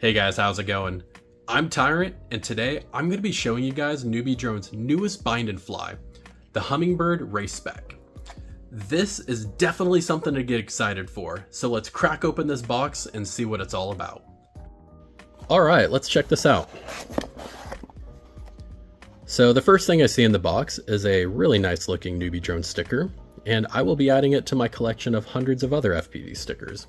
Hey guys, how's it going? I'm Tyrantt, and today I'm going to be showing you guys NewBeeDrone's newest bind and fly, the Hummingbird RaceSpec. This is definitely something to get excited for, so let's crack open this box and see what it's all about. Alright, let's check this out. So the first thing I see in the box is a really nice looking NewBeeDrone sticker, and I will be adding it to my collection of hundreds of other FPV stickers.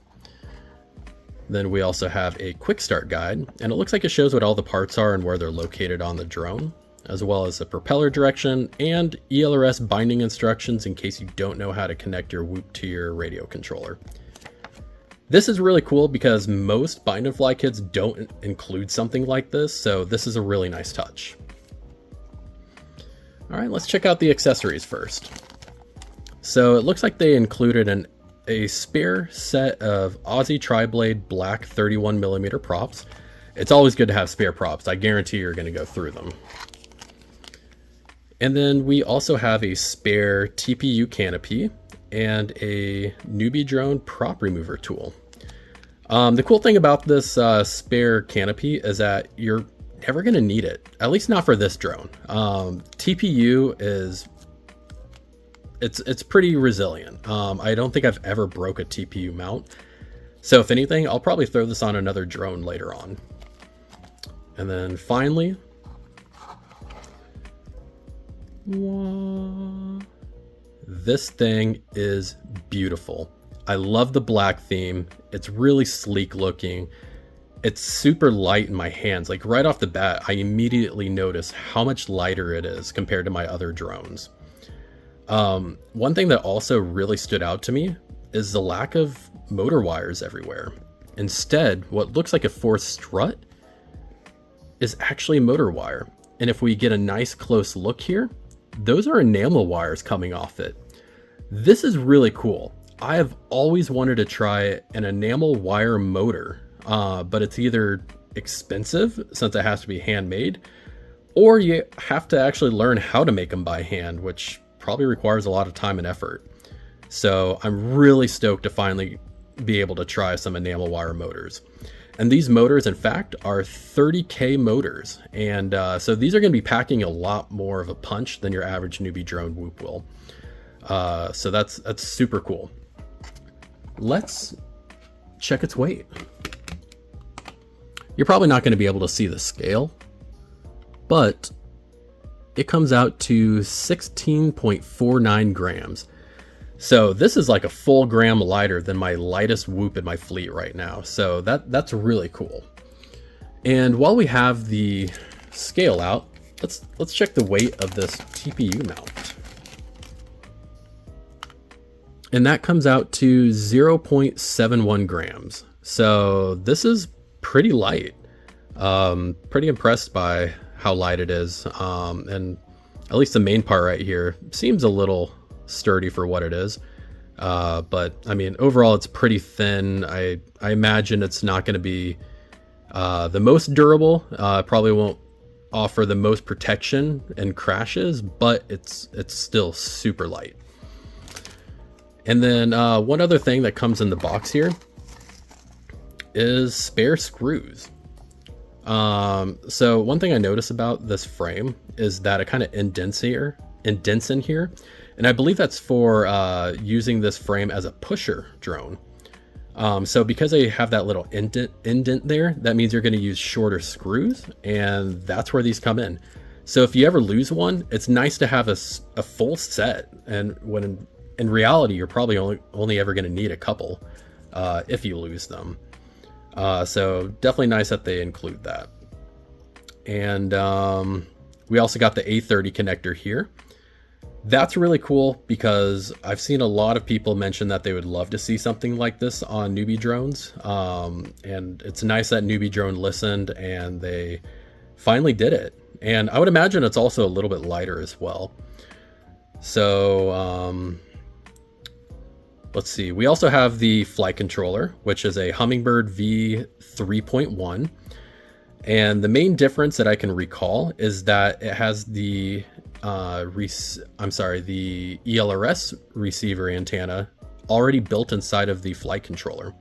Then we also have a quick start guide, and it looks like it shows what all the parts are and where they're located on the drone, as well as the propeller direction and ELRS binding instructions in case you don't know how to connect your Whoop to your radio controller. This is really cool because most bind and fly kits don't include something like this, so this is a really nice touch. All right, let's check out the accessories first. So it looks like they included a spare set of Aussie Tri-Blade black 31mm props. It's always good to have spare props. I guarantee you're going to go through them. And then we also have a spare TPU canopy and a NewBeeDrone prop remover tool. The cool thing about this spare canopy is that you're never going to need it, at least not for this drone. TPU is it's pretty resilient. I don't think I've ever broke a TPU mount. So if anything, I'll probably throw this on another drone later on. And then finally, this thing is beautiful. I love the black theme. It's really sleek looking. It's super light in my hands. Like right off the bat, I immediately notice how much lighter it is compared to my other drones. One thing that also really stood out to me is the lack of motor wires everywhere. Instead, what looks like a fourth strut is actually motor wire. And if we get a nice close look here, those are enamel wires coming off it. This is really cool. I have always wanted to try an enamel wire motor, but it's either expensive since it has to be handmade, or you have to actually learn how to make them by hand, which probably requires a lot of time and effort. So I'm really stoked to finally be able to try some enamel wire motors. And these motors, in fact, are 30K motors. And so these are going to be packing a lot more of a punch than your average NewBeeDrone Whoop will. So that's super cool. Let's check its weight. You're probably not going to be able to see the scale, but it comes out to 16.49 grams. So this is like a full gram lighter than my lightest Whoop in my fleet right now. So that's really cool. And while we have the scale out, let's check the weight of this TPU mount. And that comes out to 0.71 grams. So this is pretty light. Pretty impressed by how light it is. And at least the main part right here seems a little sturdy for what it is. But I mean, overall it's pretty thin. I imagine it's not going to be the most durable. Probably won't offer the most protection in crashes, but it's still super light. And then one other thing that comes in the box here is spare screws. So one thing I notice about this frame is that it kind of indents in here. And I believe that's for using this frame as a pusher drone. So because I have that little indent there, that means you're going to use shorter screws, and that's where these come in. So if you ever lose one, it's nice to have a full set. And when in reality, you're probably only ever going to need a couple if you lose them. So definitely nice that they include that. And we also got the A30 connector here. That's really cool because I've seen a lot of people mention that they would love to see something like this on NewBeeDrones. And it's nice that NewBeeDrone listened and they finally did it. And I would imagine it's also a little bit lighter as well. So let's see. We also have the flight controller, which is a Hummingbird V3.1. And the main difference that I can recall is that it has the the ELRS receiver antenna already built inside of the flight controller.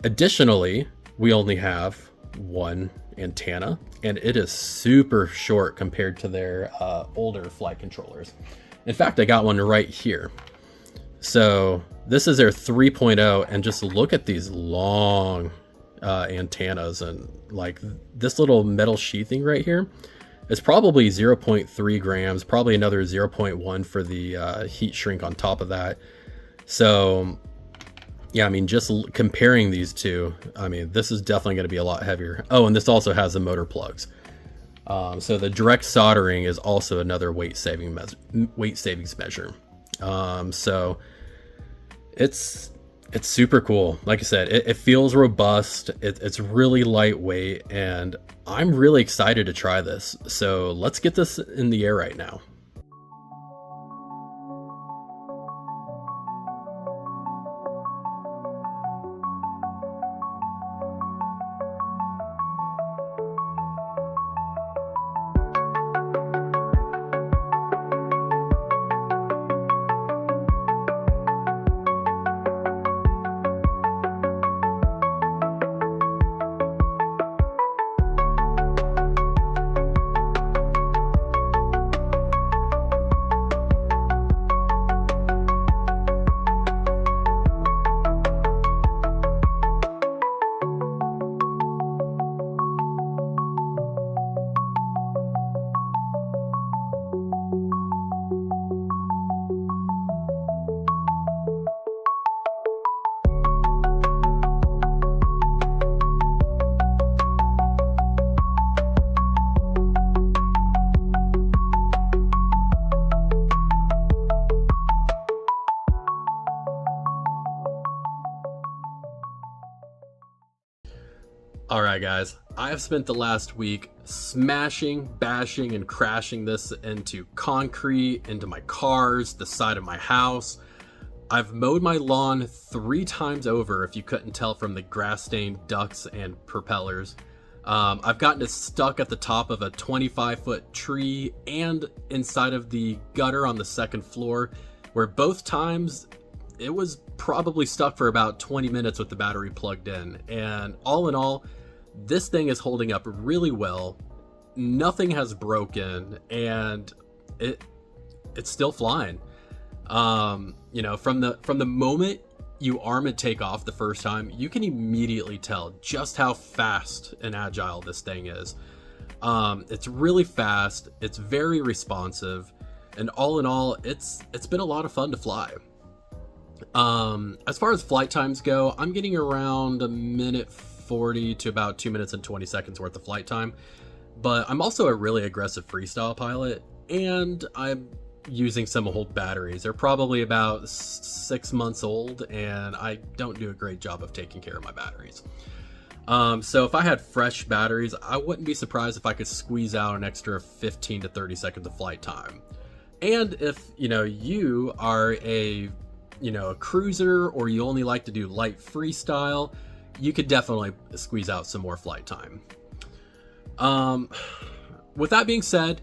Additionally, we only have 1 antenna, and it is super short compared to their older flight controllers. In fact, I got one right here. So this is their 3.0, and just look at these long antennas, and like this little metal sheathing right here is probably 0.3 grams, probably another 0.1 for the heat shrink on top of that. So yeah, I mean, just comparing these two, I mean, this is definitely going to be a lot heavier. Oh, and this also has the motor plugs. So the direct soldering is also another weight savings measure. So it's super cool. Like I said, it feels robust. It's really lightweight, and I'm really excited to try this. So let's get this in the air right now. Alright guys, I have spent the last week smashing, bashing, and crashing this into concrete, into my cars, the side of my house. I've mowed my lawn 3 times over, if you couldn't tell from the grass-stained ducts and propellers. I've gotten it stuck at the top of a 25-foot tree and inside of the gutter on the 2nd floor, where both times it was probably stuck for about 20 minutes with the battery plugged in. And all in all, this thing is holding up really well. Nothing has broken, and it's still flying. You know, from the moment you arm and take off the first time, you can immediately tell just how fast and agile this thing is. It's really fast, it's very responsive, and all in all, it's been a lot of fun to fly. As far as flight times go, I'm getting around 1:40 to about 2 minutes and 20 seconds worth of flight time, but I'm also a really aggressive freestyle pilot, and I'm using some old batteries. They're probably about 6 months old, and I don't do a great job of taking care of my batteries. So if I had fresh batteries, I wouldn't be surprised if I could squeeze out an extra 15 to 30 seconds of flight time. And if, you know, you are a cruiser, or you only like to do light freestyle, you could definitely squeeze out some more flight time. With that being said,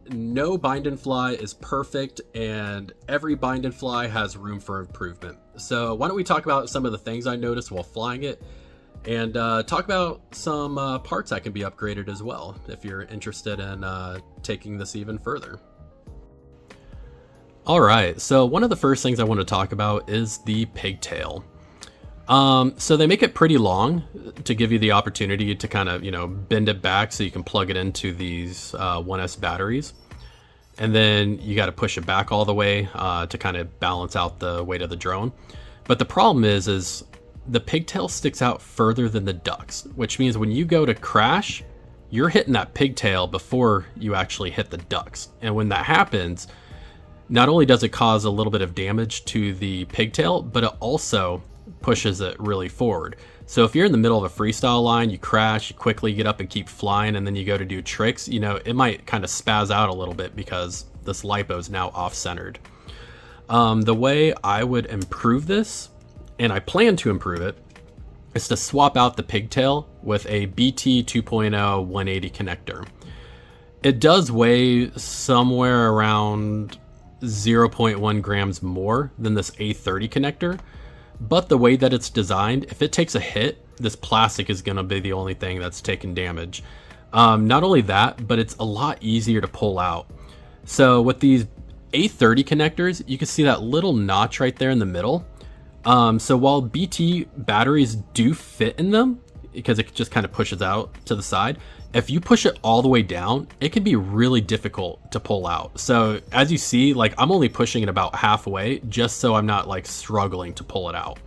no bind and fly is perfect, and every bind and fly has room for improvement. So why don't we talk about some of the things I noticed while flying it, and talk about some parts that can be upgraded as well, if you're interested in taking this even further. All right, so one of the first things I want to talk about is the pigtail. So they make it pretty long to give you the opportunity to kind of, bend it back so you can plug it into these 1S batteries. And then you got to push it back all the way to kind of balance out the weight of the drone. But the problem is the pigtail sticks out further than the ducts, which means when you go to crash, you're hitting that pigtail before you actually hit the ducts. And when that happens, not only does it cause a little bit of damage to the pigtail, but it also pushes it really forward. So if you're in the middle of a freestyle line, you crash, you quickly get up and keep flying, and then you go to do tricks, it might kind of spaz out a little bit because this lipo is now off-centered. The way I would improve this, and I plan to improve it, is to swap out the pigtail with a BT 2.0 180 connector. It does weigh somewhere around 0.1 grams more than this A30 connector, but the way that it's designed, if it takes a hit, this plastic is going to be the only thing that's taking damage. Not only that, but it's a lot easier to pull out. So with these A30 connectors, you can see that little notch right there in the middle. So while BT batteries do fit in them, because it just kind of pushes out to the side, if you push it all the way down, it can be really difficult to pull out. So as you see, like I'm only pushing it about halfway just so I'm not like struggling to pull it out.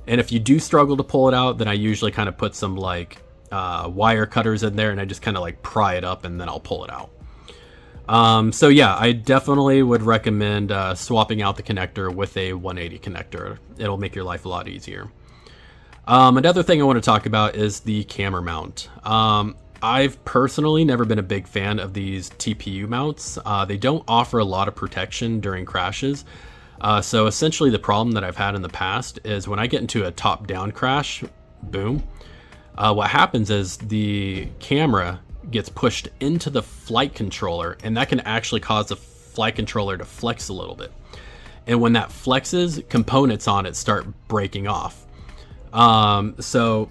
And if you do struggle to pull it out, then I usually kind of put some like wire cutters in there and I just kind of like pry it up and then I'll pull it out. So yeah, I definitely would recommend swapping out the connector with a 180 connector. It'll make your life a lot easier. Another thing I want to talk about is the camera mount. I've personally never been a big fan of these TPU mounts. They don't offer a lot of protection during crashes. So essentially the problem that I've had in the past is when I get into a top-down crash, boom, what happens is the camera gets pushed into the flight controller, and that can actually cause the flight controller to flex a little bit. And when that flexes, components on it start breaking off. So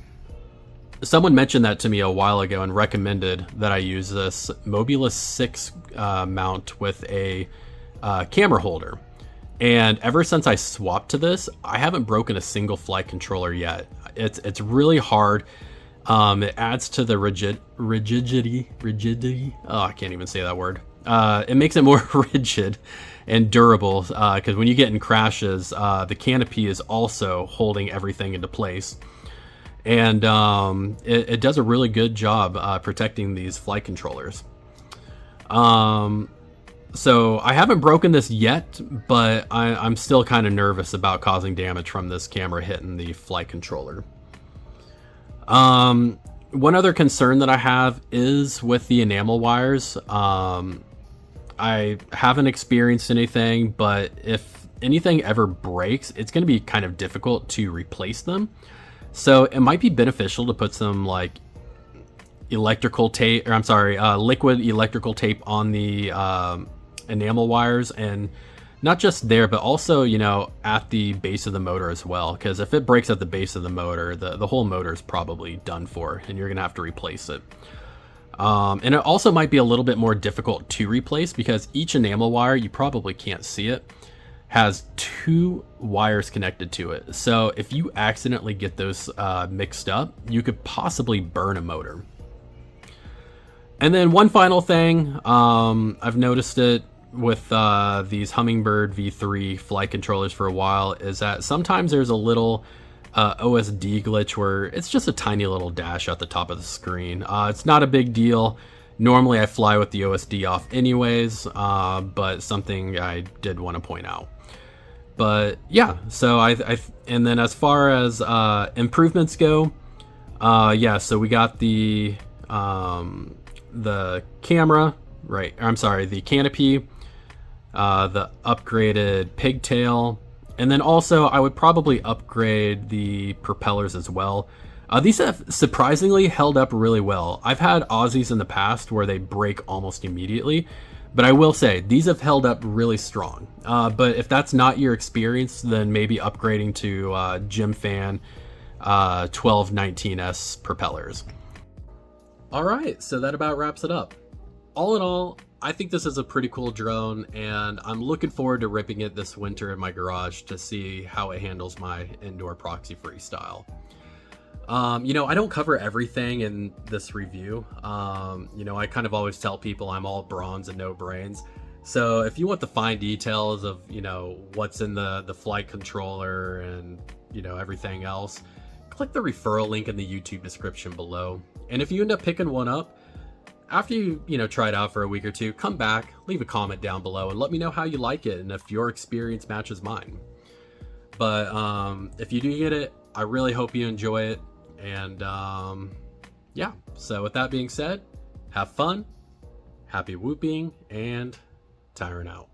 someone mentioned that to me a while ago and recommended that I use this Mobulus 6 mount with a camera holder. And ever since I swapped to this, I haven't broken a single flight controller yet. It's really hard. It adds to the rigidity. Oh, I can't even say that word. It makes it more rigid and durable because when you get in crashes, the canopy is also holding everything into place. And it does a really good job protecting these flight controllers. So I haven't broken this yet, but I'm still kind of nervous about causing damage from this camera hitting the flight controller. One other concern that I have is with the enamel wires. I haven't experienced anything, but if anything ever breaks, it's going to be kind of difficult to replace them. So it might be beneficial to put some like electrical tape, or I'm sorry, liquid electrical tape on the enamel wires, and not just there, but also, you know, at the base of the motor as well. Because if it breaks at the base of the motor, the whole motor is probably done for, and you're gonna have to replace it. And it also might be a little bit more difficult to replace because each enamel wire, you probably can't see it, has 2 wires connected to it. So if you accidentally get those mixed up, you could possibly burn a motor. And then one final thing, I've noticed it with these Hummingbird V3 flight controllers for a while, is that sometimes there's a little OSD glitch where it's just a tiny little dash at the top of the screen. It's not a big deal. Normally I fly with the OSD off anyways, but something I did want to point out. But yeah, so and then as far as improvements go, yeah, so we got the camera, right? I'm sorry, the canopy, the upgraded pigtail, and then also I would probably upgrade the propellers as well. These have surprisingly held up really well. I've had Aussies in the past where they break almost immediately, but I will say these have held up really strong. But if that's not your experience, then maybe upgrading to Gymfan 1219S propellers. All right, so that about wraps it up. All in all, I think this is a pretty cool drone, and I'm looking forward to ripping it this winter in my garage to see how it handles my indoor proxy freestyle. You know, I don't cover everything in this review. You know, I kind of always tell people I'm all bronze and no brains. So if you want the fine details of, you know, what's in the flight controller and, you know, everything else, click the referral link in the YouTube description below. And if you end up picking one up, after you know, try it out for a week or two, come back, leave a comment down below, and let me know how you like it and if your experience matches mine. But if you do get it, I really hope you enjoy it. And yeah, so with that being said, have fun, happy whooping, and Tyrantt out.